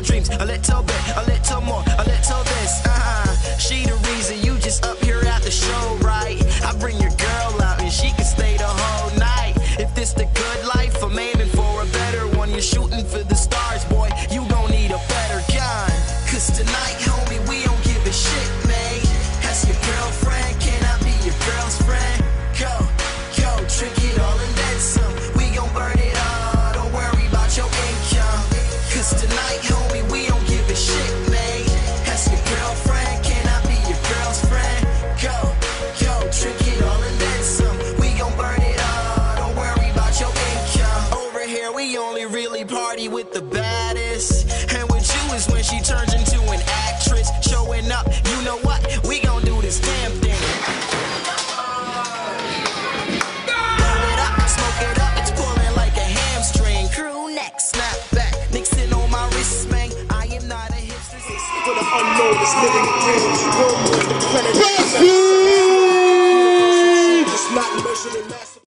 dreams, a little bit, a little more, a little this. She the reason you just up here at the show, right? I bring your girl out and she can stay the whole night. If this the good life, I'm aiming for a better one. You're shooting for the stars, boy, you gon' need a better gun. Cause tonight, homie, we don't give a shit, man. That's your girlfriend, can I be your girl's friend? Go, trick it all and then some. We gon' burn it all, don't worry about your income. Cause tonight, homie, we don't give a shit, man. That's your girlfriend, can I be your girl's friend? Go, trick it all and then some. We gon' burn it all, don't worry about your income. Over here, we only really party with the baddest. And with you is when she turns into an actress. Showing up, you know what? We gon' do this damn thing. Roll it up, smoke it up, it's pulling like a hamstring. Crew neck, snap back, mixing on my wrist, man. I am not a hipster. For the unnoticed living real, no more than